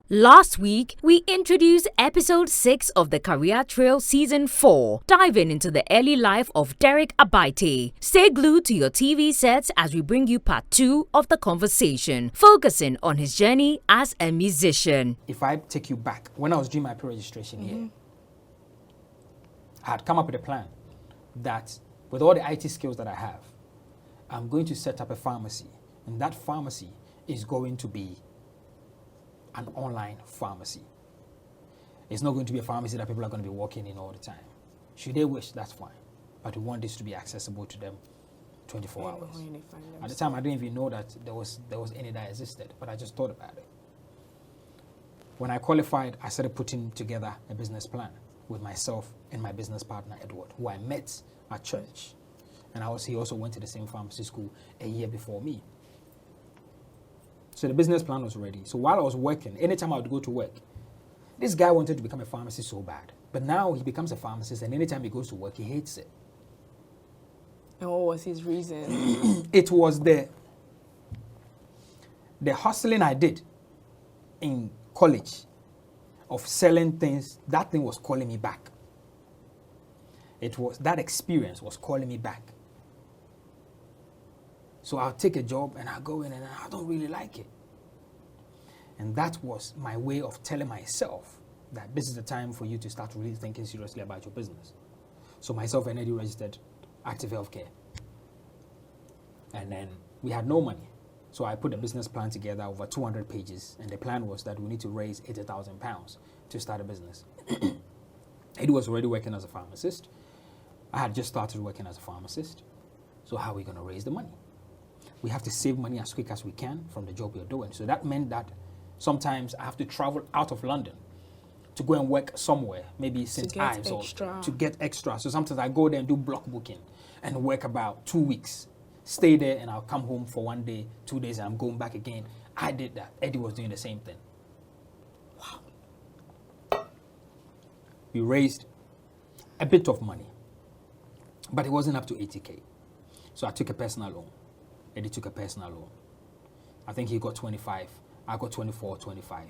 Last week, we introduced episode 6 of the Career Trail Season 4, diving into the early life of Derrick Abaitey. Stay glued to your TV sets as we bring you part 2 of the conversation, focusing on his journey as a musician. If I take you back, when I was doing my pre-registration here, I had come up with a plan that with all the IT skills that I have, I'm going to set up a pharmacy, and that pharmacy is going to be an online pharmacy. It's not going to be a pharmacy that people are going to be walking in all the time. Should they wish, that's fine. But we want this to be accessible to them 24 hours. At the time, I didn't even know that there was any that existed, but I just thought about it. When I qualified, I started putting together a business plan with myself and my business partner, Edward, who I met at church. And he also went to the same pharmacy school a year before me. So the business plan was ready. So while I was working, anytime I would go to work, this guy wanted to become a pharmacist so bad. But now he becomes a pharmacist, and anytime he goes to work, he hates it. And what was his reason? It was the hustling I did in college of selling things. That thing was calling me back. That experience was calling me back. So I'll take a job and I'll go in and I don't really like it. And that was my way of telling myself that this is the time for you to start really thinking seriously about your business. So myself and Eddie registered Aktiv Healthcare. And then we had no money. So I put a business plan together over 200 pages. And the plan was that we need to raise £80,000 to start a business. Eddie was already working as a pharmacist. I had just started working as a pharmacist. So how are we going to raise the money? We have to save money as quick as we can from the job we're doing. So that meant that sometimes I have to travel out of London to go and work somewhere, maybe St. Ives, or to get extra. So sometimes I go there and do block booking and work about 2 weeks. Stay there and I'll come home for 1 day, 2 days, and I'm going back again. I did that. Eddie was doing the same thing. Wow. We raised a bit of money, but it wasn't up to 80K. So I took a personal loan. Eddie took a personal loan. I think he got 25. I got 24, 25.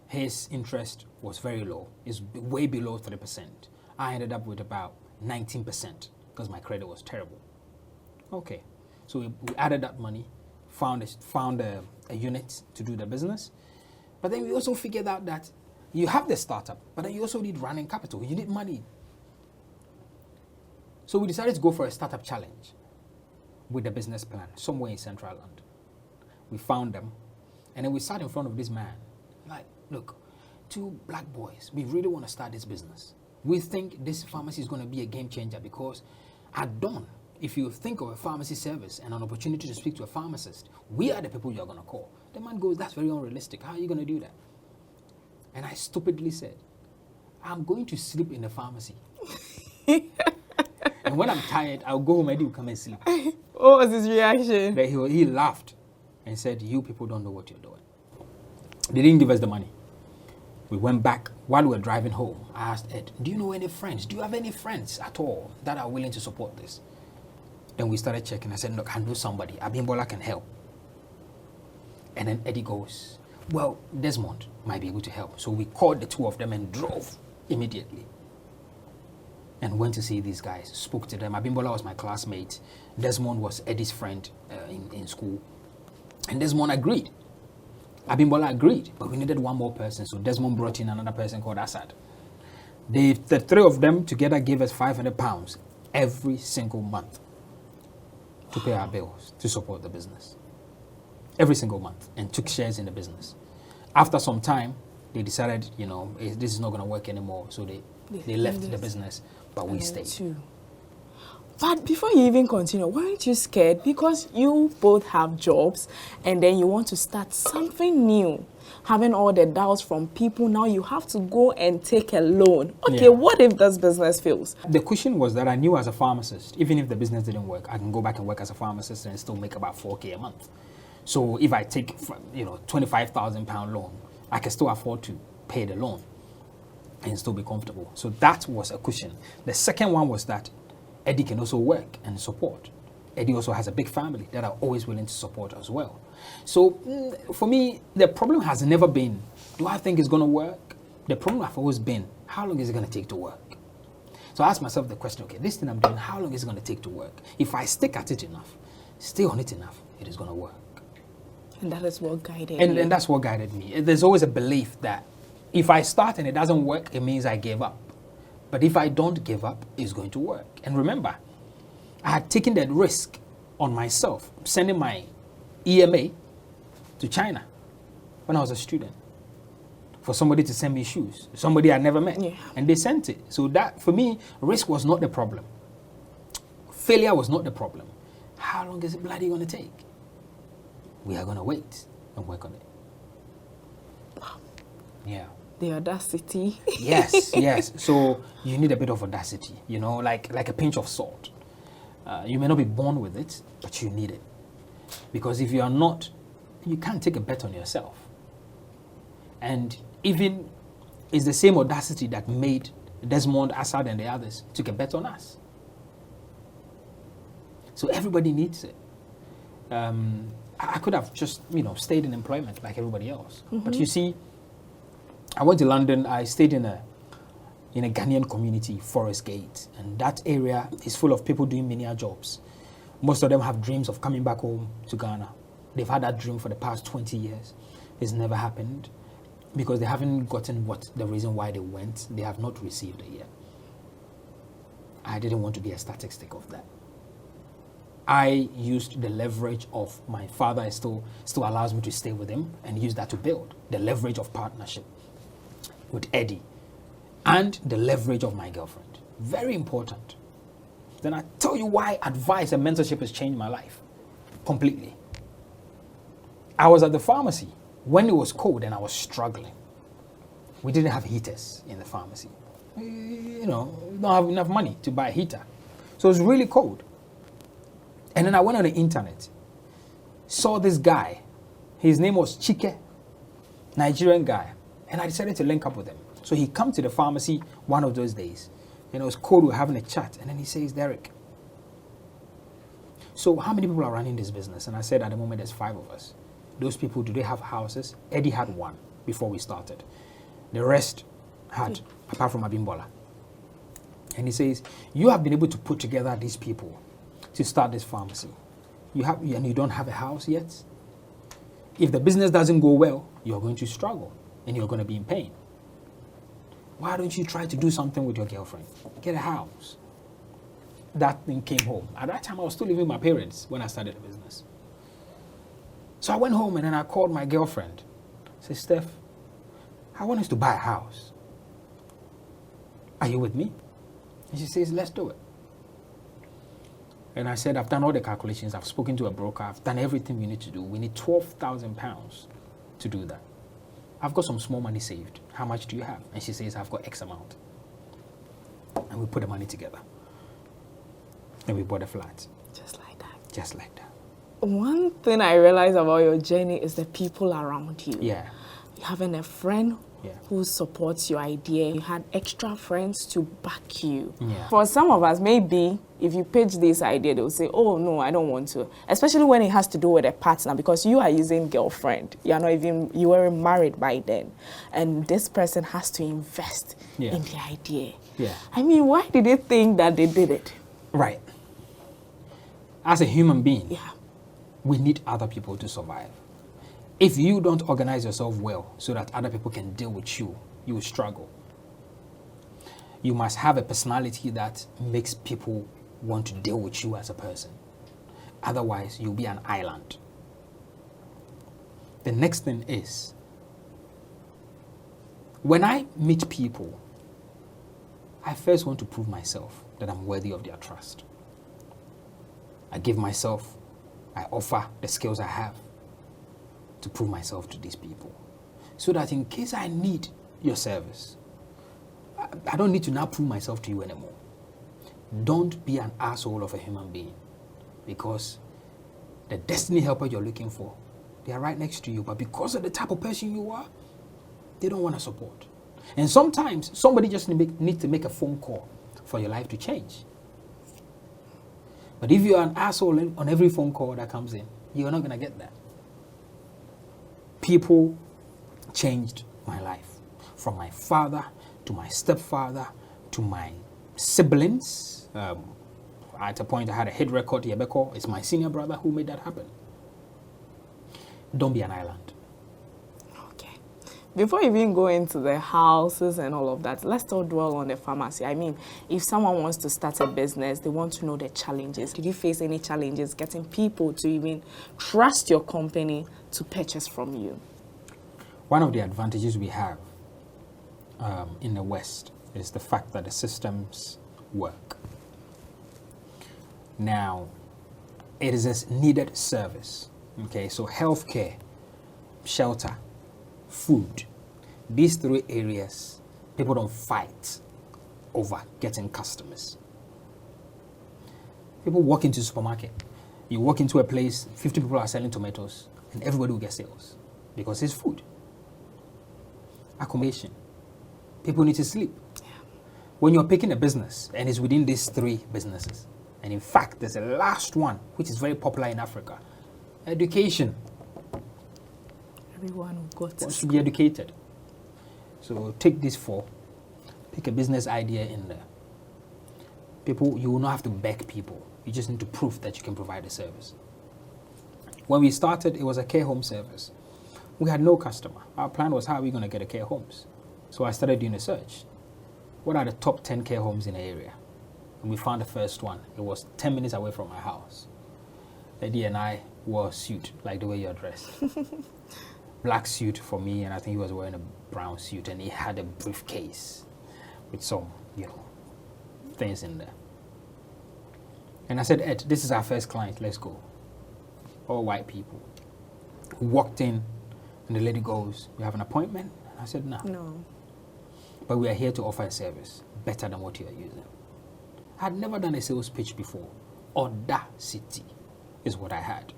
His interest was very low. It's way below 3%. I ended up with about 19% because my credit was terrible. Okay. So we added that money, found a unit to do the business. But then we also figured out that you have the startup, but then you also need running capital. You need money. So we decided to go for a startup challenge with a business plan somewhere in Central London. We found them, and then we sat in front of this man, like, look, 2 black boys, we really want to start this business. We think this pharmacy is going to be a game changer because at dawn, if you think of a pharmacy service and an opportunity to speak to a pharmacist, we are the people you're going to call. The man goes, that's very unrealistic. How are you going to do that? And I stupidly said, I'm going to sleep in the pharmacy. And when I'm tired, I'll go home and Eddie will come and sleep. What was his reaction? But he laughed and said, you people don't know what you're doing. They didn't give us the money. We went back. While we were driving home, I asked Ed, do you know any friends? Do you have any friends at all that are willing to support this? Then we started checking. I said, look, I know somebody. Abimbola can help. And then Eddie goes, well, Desmond might be able to help. So we called the 2 of them and drove immediately. And went to see these guys, spoke to them. Abimbola was my classmate. Desmond was Eddie's friend in school. And Desmond agreed. Abimbola agreed, but we needed one more person. So Desmond brought in another person called Asad. The 3 of them together gave us £500 every single month to pay our bills, to support the business. Every single month, and took shares in the business. After some time, they decided, this is not going to work anymore. So they left the business, but we stayed. Too. But before you even continue, weren't you scared? Because you both have jobs and then you want to start something new. Having all the doubts from people, now you have to go and take a loan. Okay, What if this business fails? The cushion was that I knew as a pharmacist, even if the business didn't work, I can go back and work as a pharmacist and still make about 4K a month. So if I take, £25,000 loan, I can still afford to pay the loan and still be comfortable. So that was a cushion. The second one was that Eddie can also work and support. Eddie also has a big family that are always willing to support as well. So for me, the problem has never been, do I think it's going to work? The problem has always been, how long is it going to take to work? So I ask myself the question, okay, this thing I'm doing, how long is it going to take to work? If I stick at it enough, stay on it enough, it is going to work. And that is what guided you. And that's what guided me. There's always a belief that if I start and it doesn't work, it means I gave up. But if I don't give up, it's going to work. And remember, I had taken that risk on myself, sending my EMA to China when I was a student for somebody to send me shoes, somebody I never met. Yeah. And they sent it. So that, for me, risk was not the problem. Failure was not the problem. How long is it bloody going to take? We are going to wait and work on it. Yeah. The audacity. Yes. So you need a bit of audacity, you know, like a pinch of salt. You may not be born with it, but you need it. Because if you are not, you can't take a bet on yourself. And even it's the same audacity that made Desmond, Assad, and the others took a bet on us. So everybody needs it. I could have just, stayed in employment like everybody else. But you see, I went to London. I stayed in a Ghanaian community, Forest Gate, and that area is full of people doing menial jobs. Most of them have dreams of coming back home to Ghana. They've had that dream for the past 20 years. It's never happened because they haven't gotten the reason why they went. They have not received it yet. I didn't want to be a statistic of that. I used the leverage of my father. It still allows me to stay with him and use that to build the leverage of partnership with Eddie and the leverage of my girlfriend. Very important. Then I tell you why advice and mentorship has changed my life completely. I was at the pharmacy when it was cold and I was struggling. We didn't have heaters in the pharmacy. We don't have enough money to buy a heater. So it was really cold. And then I went on the internet, saw this guy. His name was Chike, Nigerian guy. And I decided to link up with him. So he come to the pharmacy one of those days. And it was cold, we were having a chat. And then he says, Derrick, so how many people are running this business? And I said, at the moment, there's 5 of us. Those people, do they have houses? Eddie had 1 before we started. The rest had, apart from Abimbola. And he says, you have been able to put together these people to start this pharmacy. And you don't have a house yet? If the business doesn't go well, you're going to struggle and you're going to be in pain. Why don't you try to do something with your girlfriend? Get a house. That thing came home. At that time, I was still living with my parents when I started the business. So I went home and then I called my girlfriend. I said, Steph, I want us to buy a house. Are you with me? And she says, let's do it. And I said, I've done all the calculations. I've spoken to a broker. I've done everything we need to do. We need £12,000 to do that. I've got some small money saved. How much do you have? And she says, I've got X amount. And we put the money together. And we bought a flat. Just like that. Just like that. One thing I realized about your journey is the people around you. Yeah. Having a friend Yeah. who supports your idea. You had extra friends to back you. Yeah. For some of us, maybe if you pitch this idea, they'll say, oh, no, I don't want to. Especially when it has to do with a partner, because you are using girlfriend. You weren't married by then. And this person has to invest in the idea. Yeah. I mean, why did they think that they did it? Right. As a human being, Yeah. we need other people to survive. If you don't organize yourself well so that other people can deal with you, you will struggle. You must have a personality that makes people want to deal with you as a person. Otherwise, you'll be an island. The next thing is, when I meet people, I first want to prove myself that I'm worthy of their trust. I give myself, I offer the skills I have to prove myself to these people, so that in case I need your service, I don't need to now prove myself to you anymore. Don't be an asshole of a human being, because the destiny helper you're looking for, they are right next to you, but because of the type of person you are, they don't want to support. And sometimes somebody just needs to make a phone call for your life to change. But if you're an asshole on every phone call that comes in, you're not going to get that. People changed my life. From my father to my stepfather to my siblings. At a point, I had a hit record. Yebeko is my senior brother who made that happen. Don't be an island. Okay. Before you even go into the houses and all of that, let's still dwell on the pharmacy. I mean, if someone wants to start a business, they want to know the challenges. Did you face any challenges getting people to even trust your company to purchase from you? One of the advantages we have in the West is the fact that the systems work. Now, it is a needed service. Okay, so healthcare, shelter, food, these three areas, people don't fight over getting customers. People walk into the supermarket. You walk into a place, 50 people are selling tomatoes, and everybody will get sales because it's food. Accommodation. People need to sleep. When you're picking a business, and it's within these three businesses, and in fact, there's a last one, which is very popular in Africa, education. Everyone who got Wants to be educated. So take these four, pick a business idea in there. People, you will not have to beg people. You just need to prove that you can provide a service. When we started, it was a care home service. We had no customer. Our plan was, how are we going to get a care homes? So I started doing a search. What are the top 10 care homes in the area? And we found the first one. It was 10 minutes away from my house. Eddie and I wore a suit, like the way you're dressed. Black suit for me, and I think he was wearing a brown suit, and he had a briefcase with some, things in there. And I said, Ed, this is our first client, let's go. All white people. We walked in, and the lady goes, you have an appointment? And I said, no. But we are here to offer a service better than what you are using. I had never done a sales pitch before. Audacity is what I had.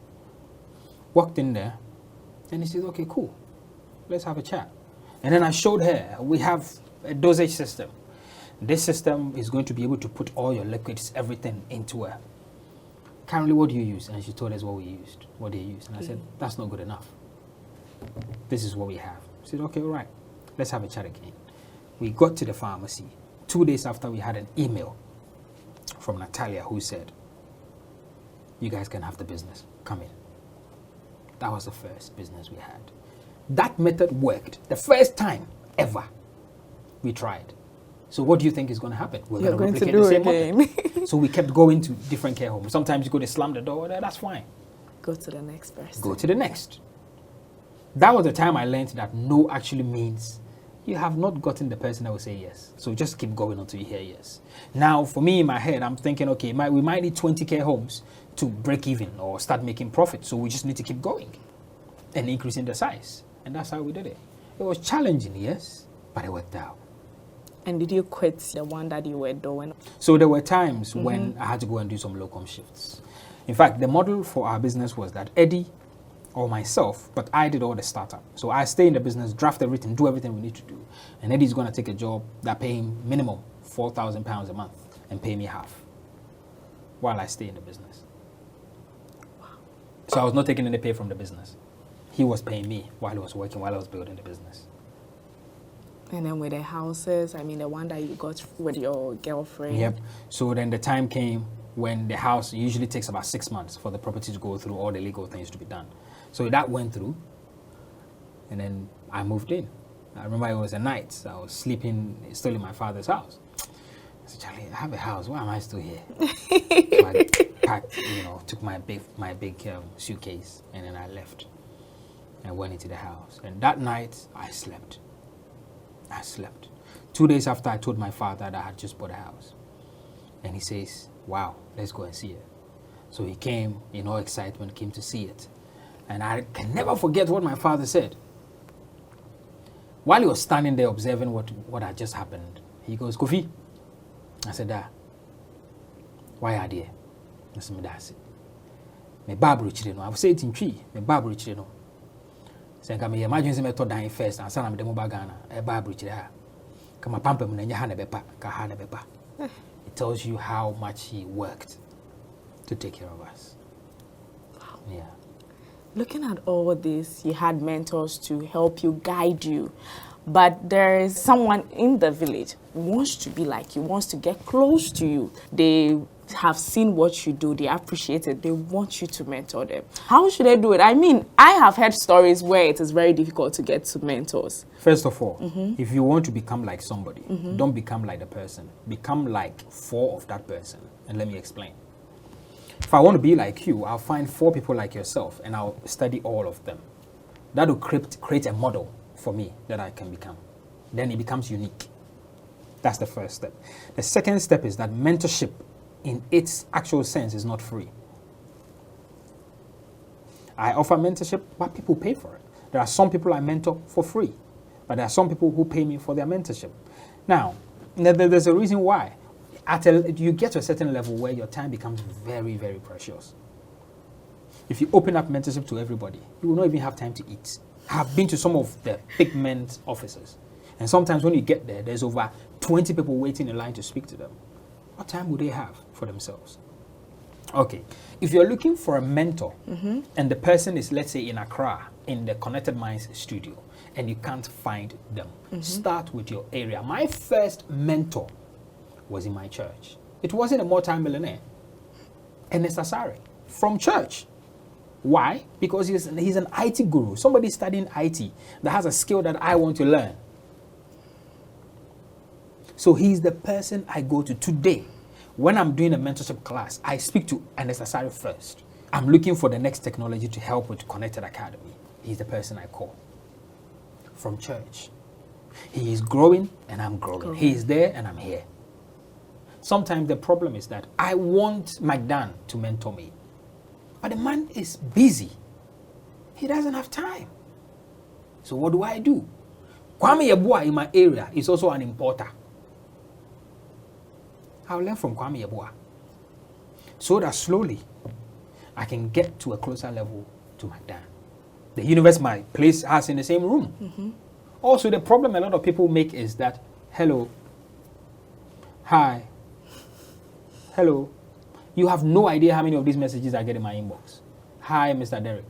Walked in there, and he said, okay, cool. Let's have a chat. And then I showed her, we have a dosage system. This system is going to be able to put all your liquids, everything into a. Currently, what do you use? And she told us what we used. What do you use? And I said, that's not good enough. This is what we have. She said, okay, all right. Let's have a chat again. We got to the pharmacy. 2 days after, we had an email from Natalia who said, you guys can have the business. Come in. That was the first business we had. That method worked. The first time ever we tried. So what do you think is going to happen? We're going to replicate the same method. So we kept going to different care homes. Sometimes you go to slam the door, that's fine. Go to the next person. Go to the next. That was the time I learned that no actually means you have not gotten the person that will say yes. So just keep going until you hear yes. Now, for me, in my head, I'm thinking, okay, we might need 20 care homes to break even or start making profit. So we just need to keep going and increasing the size. And that's how we did it. It was challenging, yes, but it worked out. And did you quit the one that you were doing? So there were times when I had to go and do some locum shifts. In fact, the model for our business was that Eddie or myself, but I did all the startup. So I stay in the business, draft everything, do everything we need to do. And Eddie's going to take a job that pay him minimum £4,000 a month and pay me half while I stay in the business. Wow. So I was not taking any pay from the business. He was paying me while he was working, while I was building the business. And then with the houses, I mean, the one that you got with your girlfriend. Yep. So then the time came when the house usually takes about 6 months for the property to go through all the legal things to be done. So that went through, and then I moved in. I remember it was a night, so I was sleeping still in my father's house. I said, Charlie, I have a house, why am I still here? So I packed, took my big suitcase, and then I left and went into the house. And that night, I slept. 2 days after, I told my father that I had just bought a house. And he says, wow, let's go and see it. So he came in all excitement, came to see it. And I can never forget what my father said. While he was standing there observing what had just happened, he goes, Kofi. I said, why are you there? I said, that's it. Me babu chile no. I was saying in tree, me babu chile no. Saying, come imagine me to dying first, and sana me demo bagana, e babu chile ha. Come pampe me nenya ha na bepa, ka ha na bepa. It tells you how much he worked. to take care of us. Yeah. Looking at all this, you had mentors to help you, guide you. But there is someone in the village who wants to be like you, wants to get close to you. They have seen what you do, they appreciate it, they want you to mentor them. How should I do it? I mean, I have heard stories where it is very difficult to get to mentors. First of all, if you want to become like somebody, don't become like the person. Become like 4 of that person. And let me explain. If I want to be like you, I'll find 4 people like yourself and I'll study all of them. That will create a model for me that I can become. Then it becomes unique. That's the first step. The second step is that mentorship in its actual sense is not free. I offer mentorship, but people pay for it. There are some people I mentor for free, but there are some people who pay me for their mentorship. Now, there's a reason why. You get to a certain level where your time becomes very, very precious. If you open up mentorship to everybody, you will not even have time to eat. I've been to some of the big men's offices, and sometimes when you get there, there's over 20 people waiting in line to speak to them. What time would they have for themselves? Okay, if you're looking for a mentor and the person is, let's say, in Accra, in the Connected Minds studio, and you can't find them, start with your area. My first mentor was in my church. It wasn't a multi-millionaire. Ernest Asare, from church. Why? Because he's an IT guru, somebody studying IT that has a skill that I want to learn. So he's the person I go to today. When I'm doing a mentorship class, I speak to Ernest Asare first. I'm looking for the next technology to help with Connected Academy. He's the person I call. From church. He is growing and I'm growing. He is there and I'm here. Sometimes the problem is that I want McDan to mentor me. But the man is busy. He doesn't have time. So what do? Kwame Yeboah in my area is also an importer. I'll learn from Kwame Yeboah. So that slowly I can get to a closer level to McDan. The universe my place has in the same room. Also, the problem a lot of people make is that, hello, hi, hello. You have no idea how many of these messages I get in my inbox. Hi, Mr. Derrick.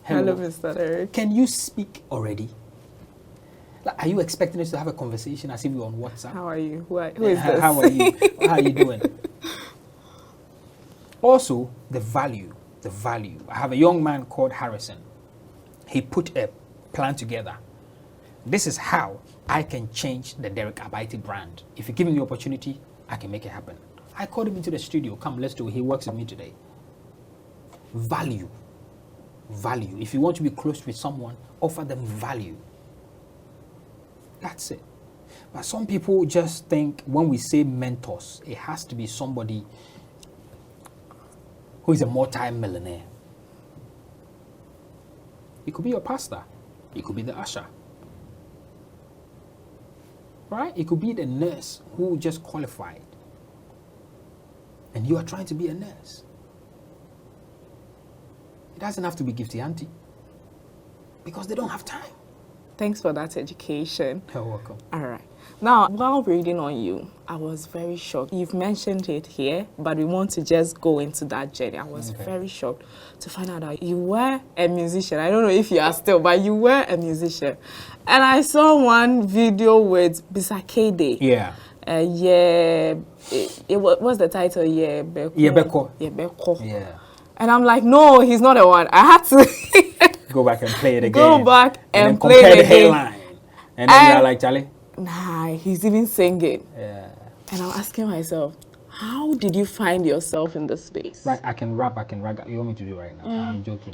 Hello, Mr. Derrick. Can you speak already? Like, are you expecting us to have a conversation as if we're on WhatsApp? How are you? Who is this? How are you? How are you doing? Also, the value. I have a young man called Harrison. He put a plan together. This is how I can change the Derrick Abaitey brand. If you give me the opportunity, I can make it happen. I called him into the studio. Come, let's do it. He works with me today. Value. If you want to be close with someone, offer them value. That's it. But some people just think when we say mentors, it has to be somebody who is a multi-millionaire. It could be your pastor. It could be the usher. Right? It could be the nurse who just qualified. And you are trying to be a nurse. It doesn't have to be Gifty Auntie. Because they don't have time. Thanks for that education. You're welcome. All right. Now, while reading on you, I was very shocked. You've mentioned it here, but we want to just go into that journey. I was very shocked to find out that you were a musician. I don't know if you are still, but you were a musician. And I saw one video with Bisakede. Yeah. What's the title? Yebeko. Yeah. And I'm like, no, he's not the one. I had to go back and play it again. Go back and play compare it the again. hairline. And then you're like, Charlie. Nah, he's even singing. Yeah. And I'm asking myself, how did you find yourself in this space? Right, I can rap. You want me to do it right now? I'm joking.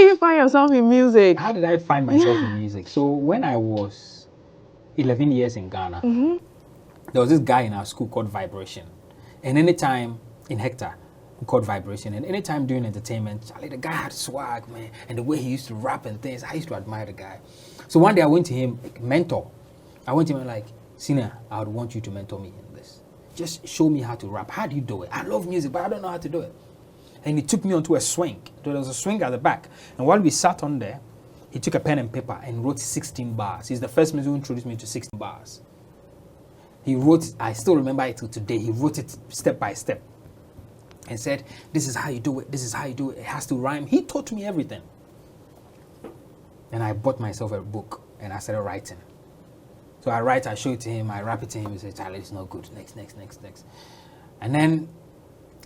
you find yourself in music? How did I find myself in music? So when I was 11 years in Ghana, there was this guy in our school called Vibration. And anytime in Hector, called Vibration, and anytime doing entertainment, Charlie, the guy had swag, man, and the way he used to rap and things, I used to admire the guy. So one day I went to him, mentor. I went to him like, Senior, I would want you to mentor me in this. Just show me how to rap. How do you do it? I love music, but I don't know how to do it. And he took me onto a swing. There was a swing at the back. And while we sat on there, he took a pen and paper and wrote 16 bars. He's the first man who introduced me to 16 bars. He wrote, I still remember it till today, he wrote it step by step and said, this is how you do it, this is how you do it, it has to rhyme. He taught me everything. And I bought myself a book and I started writing. So I write, I show it to him, I rap it to him, he said, Charlie, it's not good, next. And then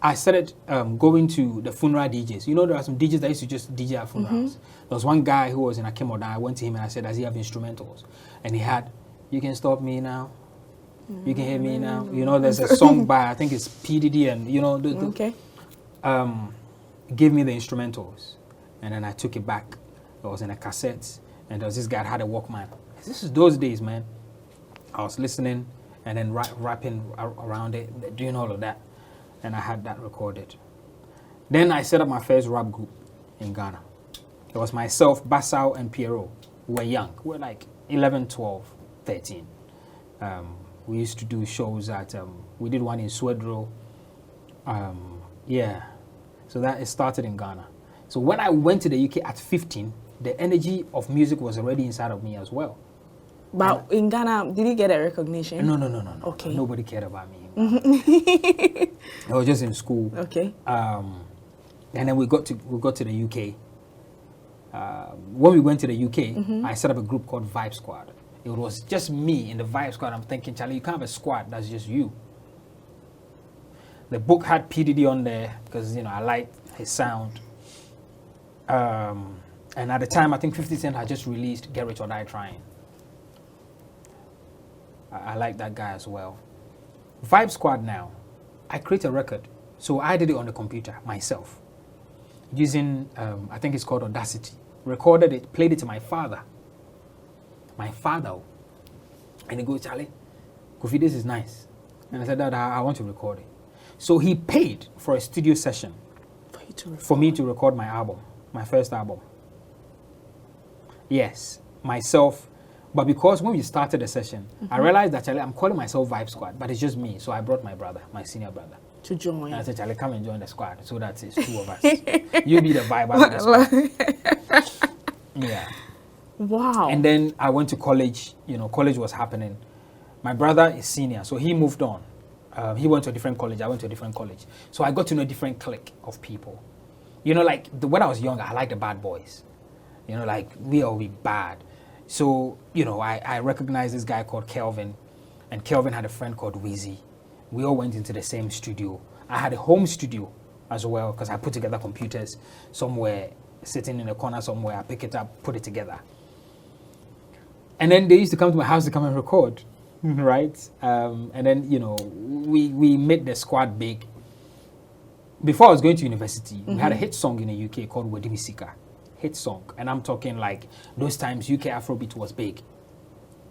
I started going to the funeral DJs. You know, there are some DJs that used to just DJ at funerals. There was one guy who was in Akimoda. I went to him and I said, does he have instrumentals? And he had, You Can Stop Me Now, You Can Hear Me Now. You know, there's a song by, I think it's PDD, and, you know, give me the instrumentals. And then I took it back. It was in a cassette, and there was this guy that had a Walkman. This is those days, man. I was listening and then rapping around it, doing all of that. And I had that recorded. Then I set up my first rap group in Ghana. It was myself, Basau, and Pierrot. We were young. We were like 11, 12, 13. We used to do shows at, we did one in Swedro. Yeah. So that it started in Ghana. So when I went to the UK at 15, the energy of music was already inside of me as well. But in Ghana, did you get a recognition? No. Okay. Nobody cared about me. I was just in school. Okay. And then we got to the UK. When we went to the UK, I set up a group called Vibe Squad. It was just me in the Vibe Squad. I'm thinking, Charlie, you can't have a squad. That's just you. The book had PDD on there because, you know, I liked his sound. And at the time, I think 50 Cent had just released Get Rich or Die Trying. I like that guy as well. Vibe Squad now, I create a record. So I did it on the computer myself. Using, I think it's called Audacity. Recorded it, played it to my father. And he goes, Charlie, Kofi, this is nice. And I said, Dad, I want to record it. So he paid for a studio session for me to record my album, my first album. Yes, myself. But because when we started the session, I realized that, Charlie, I'm calling myself Vibe Squad, but it's just me. So I brought my brother, my senior brother. To join. And I said, Charlie, come and join the squad. So that it's two of us. You be the vibe, I'll be the squad. Yeah. Wow. And then I went to college. You know, college was happening. My brother is senior, so he moved on. He went to a different college. I went to a different college. So I got to know a different clique of people. You know, like when I was younger, I liked the bad boys. You know, like we all be bad. So, you know, I recognized this guy called Kelvin, and Kelvin had a friend called Weezy. We all went into the same studio. I had a home studio as well because I put together computers somewhere, sitting in a corner somewhere. I pick it up, put it together. And then they used to come to my house to come and record, right? And then, you know, we made the squad big. Before I was going to university, we had a hit song in the UK called Wedimi Sika. Hit song. And I'm talking like those times UK Afrobeat was big.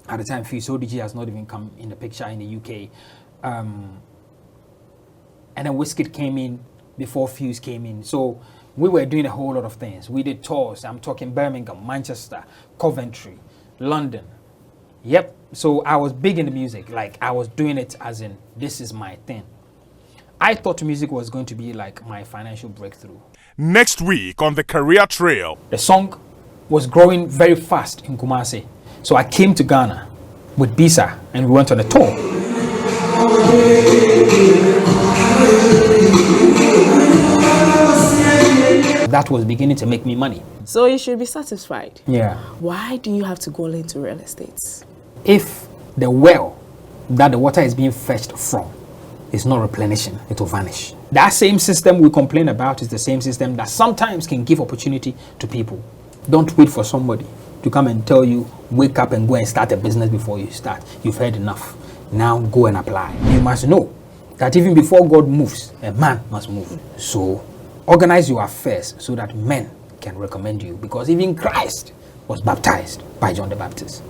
At the time, Fuse ODG has not even come in the picture in the UK. And then Wizkid came in before Fuse came in. So we were doing a whole lot of things. We did tours. I'm talking Birmingham, Manchester, Coventry, London. Yep. So I was big in the music. Like I was doing it as in, this is my thing. I thought music was going to be like my financial breakthrough. Next week on the Career Trail. The song was growing very fast in Kumasi. So I came to Ghana with Bisa and we went on a tour. That was beginning to make me money. So you should be satisfied. Yeah. Why do you have to go into real estate? If the well that the water is being fetched from is not replenishing, it will vanish. That same system we complain about is the same system that sometimes can give opportunity to people. Don't wait for somebody to come and tell you, wake up and go and start a business before you start. You've heard enough. Now go and apply. You must know that even before God moves, a man must move. So organize your affairs so that men can recommend you, because even Christ was baptized by John the Baptist.